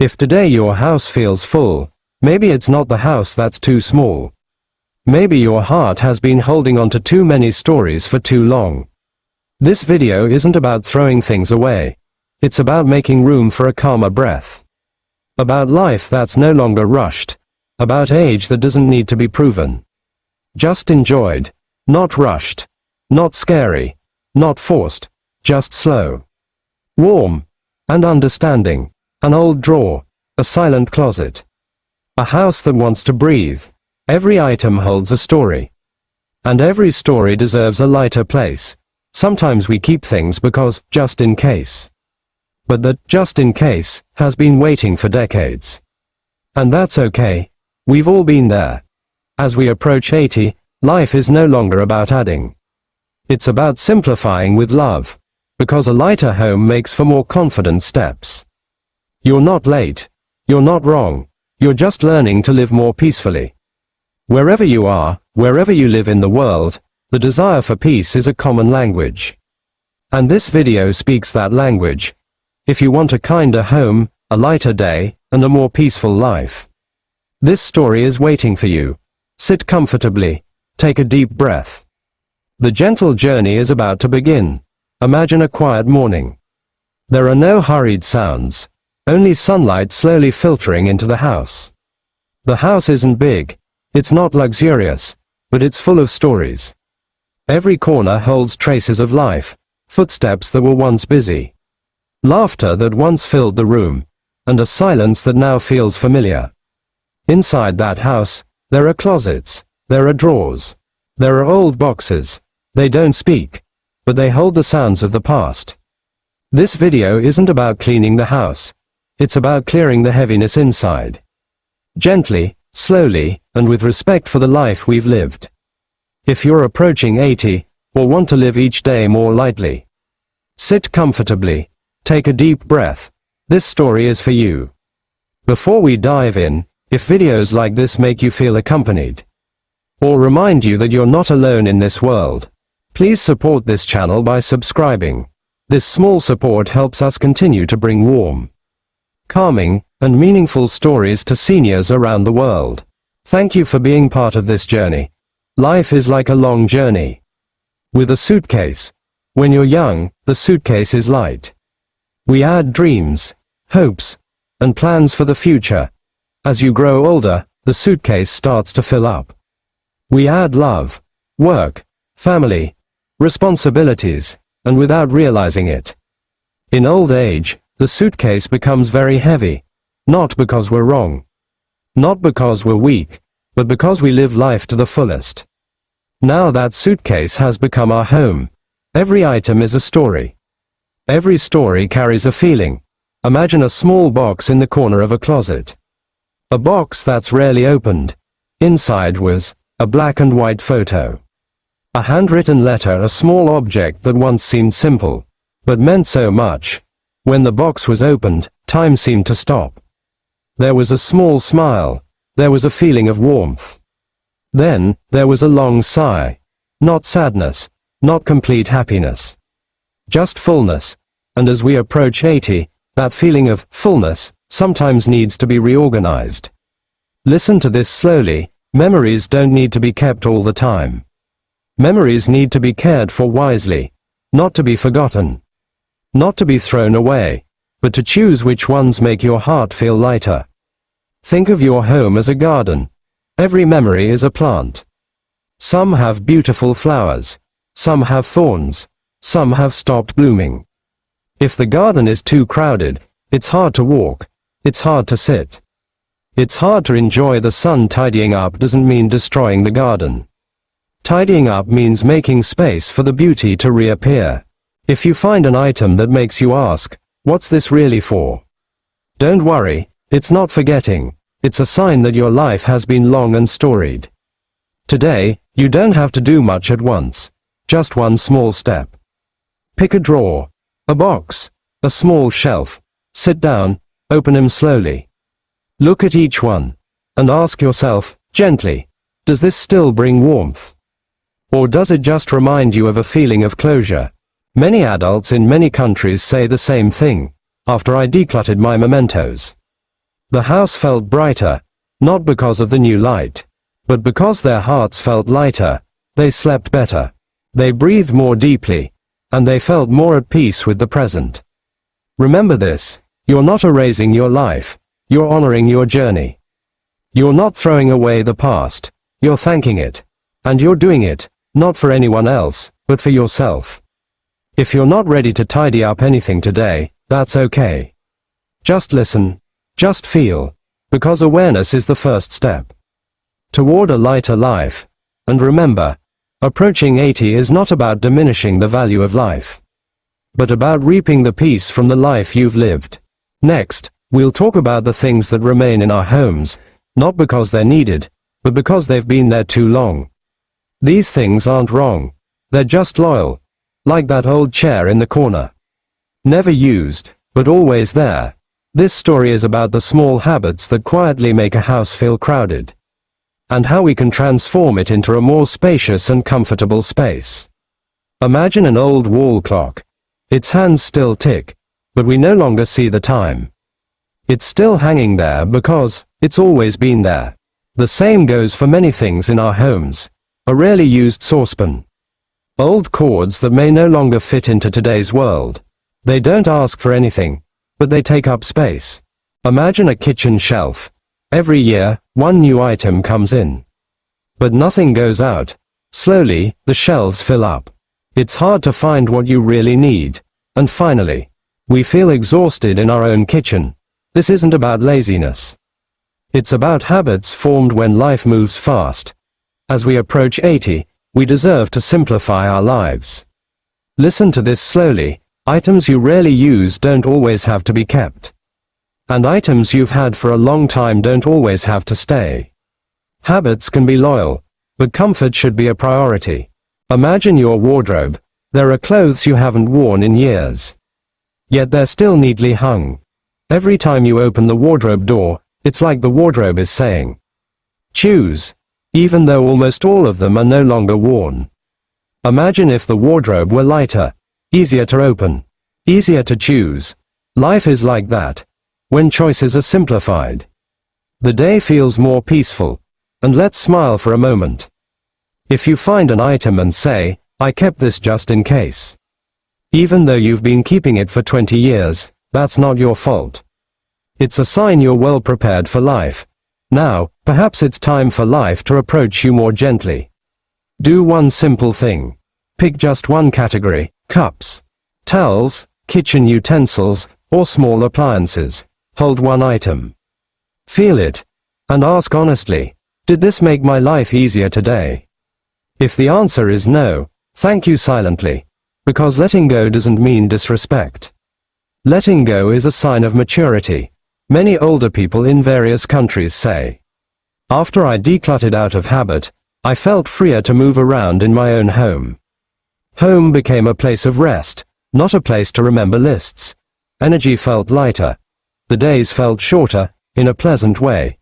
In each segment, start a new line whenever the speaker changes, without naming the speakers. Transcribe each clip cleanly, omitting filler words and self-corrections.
If today your house feels full, maybe it's not the house that's too small. Maybe your heart has been holding on to too many stories for too long. This video isn't about throwing things away. It's about making room for a calmer breath. About life that's no longer rushed. About age that doesn't need to be proven. Just enjoyed. Not rushed. Not scary. Not forced. Just slow. Warm. And understanding. An old drawer. A silent closet. A house that wants to breathe. Every item holds a story. And every story deserves a lighter place. Sometimes we keep things because, just in case. But that, just in case, has been waiting for decades. And that's okay. We've all been there. As we approach 80, life is no longer about adding. It's about simplifying with love. Because a lighter home makes for more confident steps. You're not late. You're not wrong. You're just learning to live more peacefully. Wherever you are, wherever you live in the world, the desire for peace is a common language. And this video speaks that language. If you want a kinder home, a lighter day, and a more peaceful life. This story is waiting for you. Sit comfortably. Take a deep breath. The gentle journey is about to begin. Imagine a quiet morning. There are no hurried sounds. Only sunlight slowly filtering into the house. The house isn't big. It's not luxurious. But it's full of stories. Every corner holds traces of life. Footsteps that were once busy. Laughter that once filled the room. And a silence that now feels familiar. Inside that house, there are closets. There are drawers. There are old boxes. They don't speak. But they hold the sounds of the past. This video isn't about cleaning the house. It's about clearing the heaviness inside. Gently, slowly, and with respect for the life we've lived. If you're approaching 80, or want to live each day more lightly, sit comfortably, take a deep breath. This story is for you. Before we dive in, if videos like this make you feel accompanied, or remind you that you're not alone in this world, please support this channel by subscribing. This small support helps us continue to bring warm, calming, and meaningful stories to seniors around the world. Thank you for being part of this journey. Life is like a long journey. With a suitcase. When you're young, the suitcase is light. We add dreams, hopes, and plans for the future. As you grow older, the suitcase starts to fill up. We add love, work, family, responsibilities, and without realizing it. In old age, the suitcase becomes very heavy. Not because we're wrong. Not because we're weak, but because we live life to the fullest. Now that suitcase has become our home. Every item is a story. Every story carries a feeling. Imagine a small box in the corner of a closet. A box that's rarely opened. Inside was a black and white photo. A handwritten letter, a small object that once seemed simple, but meant so much. When the box was opened, time seemed to stop. There was a small smile. There was a feeling of warmth. Then, there was a long sigh. Not sadness. Not complete happiness. Just fullness. And as we approach 80, that feeling of fullness sometimes needs to be reorganized. Listen to this slowly. Memories don't need to be kept all the time. Memories need to be cared for wisely. Not to be forgotten. Not to be thrown away, but to choose which ones make your heart feel lighter. Think of your home as a garden. Every memory is a plant. Some have beautiful flowers. Some have thorns. Some have stopped blooming. If the garden is too crowded, it's hard to walk. It's hard to sit. It's hard to enjoy the sun. Tidying up doesn't mean destroying the garden. Tidying up means making space for the beauty to reappear. If you find an item that makes you ask, what's this really for? Don't worry, it's not forgetting. It's a sign that your life has been long and storied. Today, you don't have to do much at once. Just one small step. Pick a drawer, a box, a small shelf. Sit down, open them slowly. Look at each one, and ask yourself, gently, does this still bring warmth? Or does it just remind you of a feeling of closure? Many adults in many countries say the same thing. After I decluttered my mementos, The house felt brighter, not because of the new light, but because their hearts felt lighter. They slept better. They breathed more deeply, and they felt more at peace with the present. Remember this: you're not erasing your life, you're honoring your journey. You're not throwing away the past, you're thanking it. And you're doing it, not for anyone else, but for yourself. If you're not ready to tidy up anything today, that's okay. Just listen, just feel, because awareness is the first step toward a lighter life. And remember, approaching 80 is not about diminishing the value of life, but about reaping the peace from the life you've lived. Next, we'll talk about the things that remain in our homes, not because they're needed, but because they've been there too long. These things aren't wrong, they're just loyal, like that old chair in the corner. Never used, but always there. This story is about the small habits that quietly make a house feel crowded, and how we can transform it into a more spacious and comfortable space. Imagine an old wall clock. Its hands still tick, but we no longer see the time. It's still hanging there because it's always been there. The same goes for many things in our homes. A rarely used saucepan. Old cords that may no longer fit into today's world. They don't ask for anything, but they take up space. Imagine a kitchen shelf. Every year, one new item comes in, but nothing goes out. Slowly, the shelves fill up. It's hard to find what you really need. And finally, we feel exhausted in our own kitchen. This isn't about laziness. It's about habits formed when life moves fast. As we approach 80, we deserve to simplify our lives. Listen to this slowly. Items you rarely use don't always have to be kept. And items you've had for a long time don't always have to stay. Habits can be loyal, but comfort should be a priority. Imagine your wardrobe. There are clothes you haven't worn in years, yet they're still neatly hung. Every time you open the wardrobe door, it's like the wardrobe is saying, choose, even though almost all of them are no longer worn. Imagine if the wardrobe were lighter, easier to open, easier to choose. Life is like that, when choices are simplified. The day feels more peaceful, and let's smile for a moment. If you find an item and say, I kept this just in case, even though you've been keeping it for 20 years, that's not your fault. It's a sign you're well prepared for life. Now, perhaps it's time for life to approach you more gently. Do one simple thing. Pick just one category: cups, towels, kitchen utensils, or small appliances. Hold one item. Feel it, and ask honestly, did this make my life easier today? If the answer is no, thank you silently, because letting go doesn't mean disrespect. Letting go is a sign of maturity. Many older people in various countries say, after I decluttered out of habit, I felt freer to move around in my own home. Home became a place of rest, not a place to remember lists. Energy felt lighter. The days felt shorter, in a pleasant way.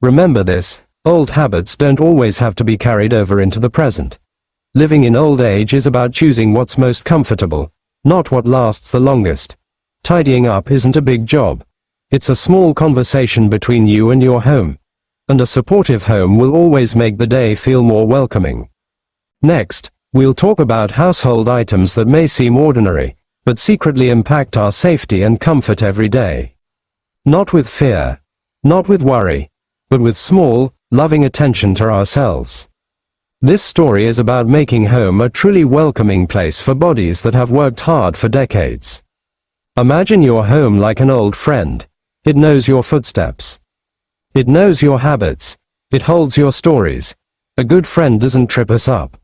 Remember this, old habits don't always have to be carried over into the present. Living in old age is about choosing what's most comfortable, not what lasts the longest. Tidying up isn't a big job. It's a small conversation between you and your home. And a supportive home will always make the day feel more welcoming. Next, we'll talk about household items that may seem ordinary, but secretly impact our safety and comfort every day. Not with fear, not with worry, but with small, loving attention to ourselves. This story is about making home a truly welcoming place for bodies that have worked hard for decades. Imagine your home like an old friend. It knows your footsteps. It knows your habits. It holds your stories. A good friend doesn't trip us up.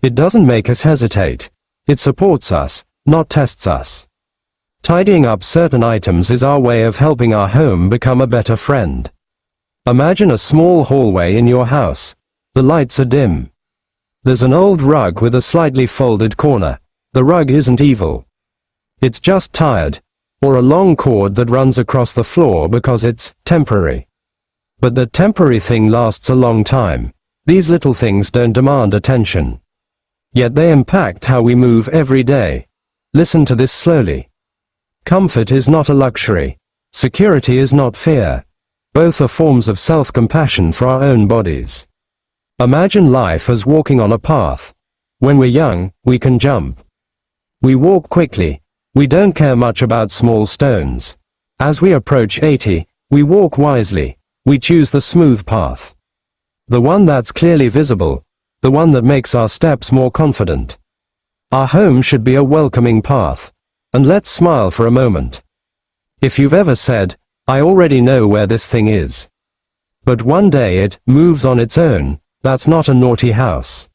It doesn't make us hesitate. It supports us, not tests us. Tidying up certain items is our way of helping our home become a better friend. Imagine a small hallway in your house. The lights are dim. There's an old rug with a slightly folded corner. The rug isn't evil. It's just tired, or a long cord that runs across the floor because it's temporary. But the temporary thing lasts a long time. These little things don't demand attention, yet they impact how we move every day. Listen to this slowly. Comfort is not a luxury. Security is not fear. Both are forms of self-compassion for our own bodies. Imagine life as walking on a path. When we're young, we can jump. We walk quickly. We don't care much about small stones. As we approach 80, we walk wisely. We choose the smooth path. The one that's clearly visible. The one that makes our steps more confident. Our home should be a welcoming path. And let's smile for a moment. If you've ever said, "I already know where this thing is," but one day it moves on its own, that's not a naughty house.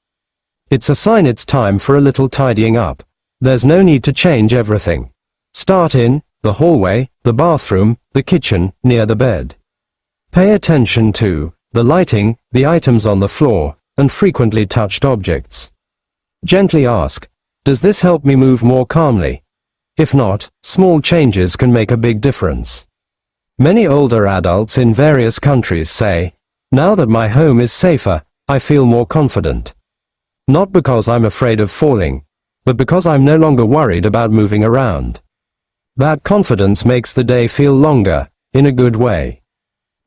It's a sign it's time for a little tidying up. There's no need to change everything. Start in the hallway, the bathroom, the kitchen, near the bed. Pay attention to the lighting, the items on the floor, and frequently touched objects. Gently ask, does this help me move more calmly? If not, small changes can make a big difference. Many older adults in various countries say, now that my home is safer, I feel more confident. Not because I'm afraid of falling, but because I'm no longer worried about moving around. That confidence makes the day feel longer, in a good way.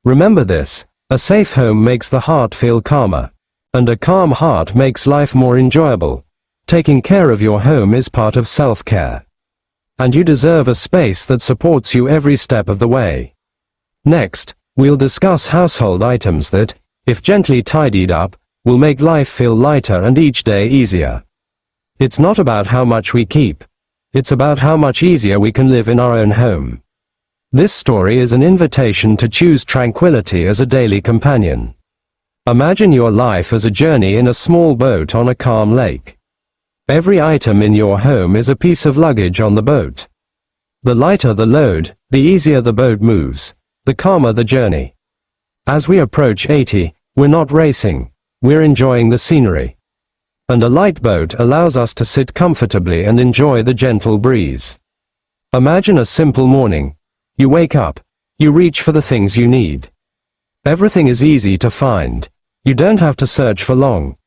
Remember this, a safe home makes the heart feel calmer. And a calm heart makes life more enjoyable. Taking care of your home is part of self-care. And you deserve a space that supports you every step of the way. Next, we'll discuss household items that, if gently tidied up, will make life feel lighter and each day easier. It's not about how much we keep. It's about how much easier we can live in our own home. This story is an invitation to choose tranquility as a daily companion. Imagine your life as a journey in a small boat on a calm lake. Every item in your home is a piece of luggage on the boat. The lighter the load, the easier the boat moves, the calmer the journey. As we approach 80, we're not racing, we're enjoying the scenery. And a light boat allows us to sit comfortably and enjoy the gentle breeze. Imagine a simple morning. You wake up, you reach for the things you need. Everything is easy to find. You don't have to search for long.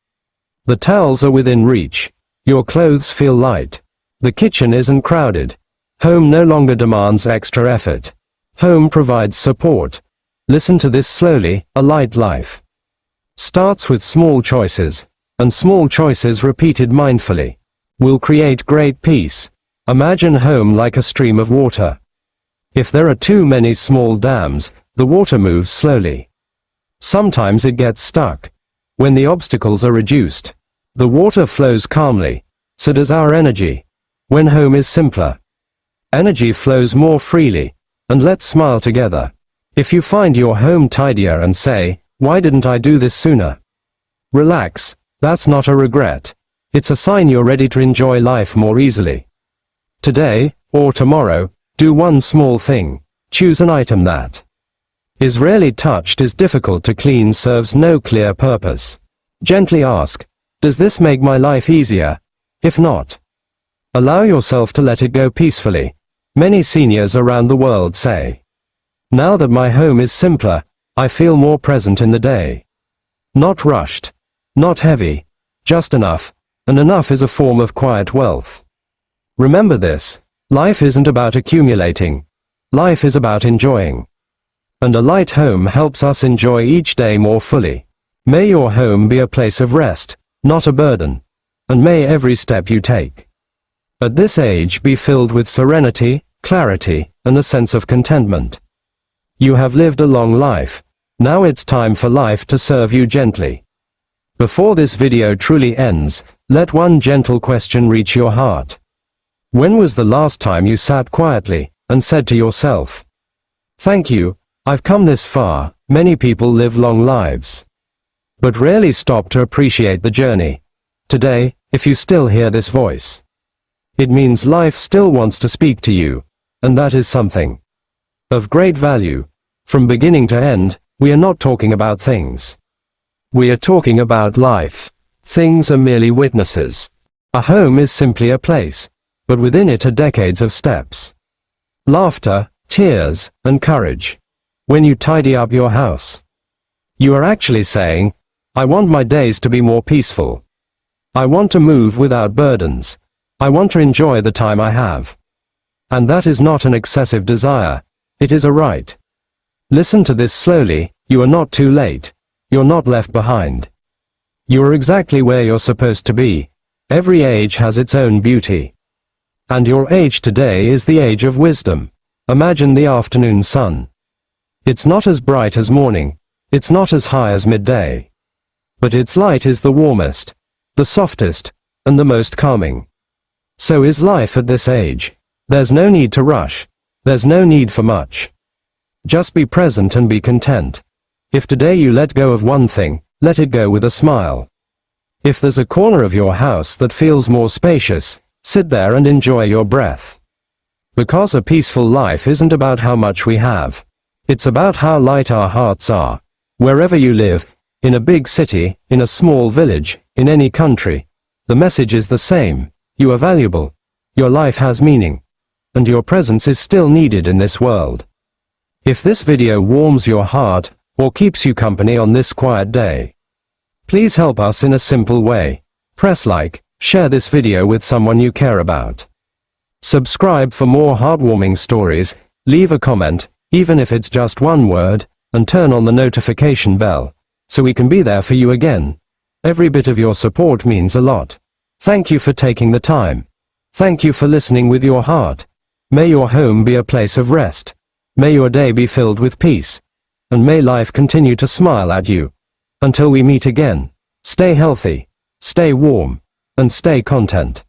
The towels are within reach. Your clothes feel light. The kitchen isn't crowded. Home no longer demands extra effort. Home provides support. Listen to this slowly, a light life starts with small choices, and small choices repeated mindfully will create great peace. Imagine home like a stream of water. If there are too many small dams, the water moves slowly. Sometimes it gets stuck. When the obstacles are reduced, the water flows calmly. So does our energy. When home is simpler, energy flows more freely. And let's smile together. If you find your home tidier and say, why didn't I do this sooner? Relax, that's not a regret. It's a sign you're ready to enjoy life more easily. Today, or tomorrow, do one small thing. Choose an item that is rarely touched, is difficult to clean, serves no clear purpose. Gently ask, does this make my life easier? If not, allow yourself to let it go peacefully. Many seniors around the world say, now that my home is simpler, I feel more present in the day. Not rushed, not heavy, just enough, and enough is a form of quiet wealth. Remember this, life isn't about accumulating. Life is about enjoying. And a light home helps us enjoy each day more fully. May your home be a place of rest, not a burden. And may every step you take at this age be filled with serenity, clarity, and a sense of contentment. You have lived a long life. Now it's time for life to serve you gently. Before this video truly ends, let one gentle question reach your heart. When was the last time you sat quietly and said to yourself, thank you, I've come this far? Many people live long lives, but rarely stop to appreciate the journey. Today, if you still hear this voice, it means life still wants to speak to you, and that is something of great value. From beginning to end, we are not talking about things. We are talking about life. Things are merely witnesses. A home is simply a place, but within it are decades of steps, laughter, tears, and courage. When you tidy up your house, you are actually saying, I want my days to be more peaceful. I want to move without burdens. I want to enjoy the time I have. And that is not an excessive desire. It is a right. Listen to this slowly. You are not too late. You're not left behind. You are exactly where you're supposed to be. Every age has its own beauty. And your age today is the age of wisdom. Imagine the afternoon sun. It's not as bright as morning. It's not as high as midday. But its light is the warmest, the softest, and the most calming. So is life at this age. There's no need to rush. There's no need for much. Just be present and be content. If today you let go of one thing, let it go with a smile. If there's a corner of your house that feels more spacious, sit there and enjoy your breath. Because a peaceful life isn't about how much we have. It's about how light our hearts are. Wherever you live, in a big city, in a small village, in any country, the message is the same. You are valuable. Your life has meaning. And your presence is still needed in this world. If this video warms your heart, or keeps you company on this quiet day, please help us in a simple way. Press like, share this video with someone you care about. Subscribe for more heartwarming stories, leave a comment, even if it's just one word, and turn on the notification bell, so we can be there for you again. Every bit of your support means a lot. Thank you for taking the time. Thank you for listening with your heart. May your home be a place of rest. May your day be filled with peace. And may life continue to smile at you. Until we meet again, stay healthy, stay warm, and stay content.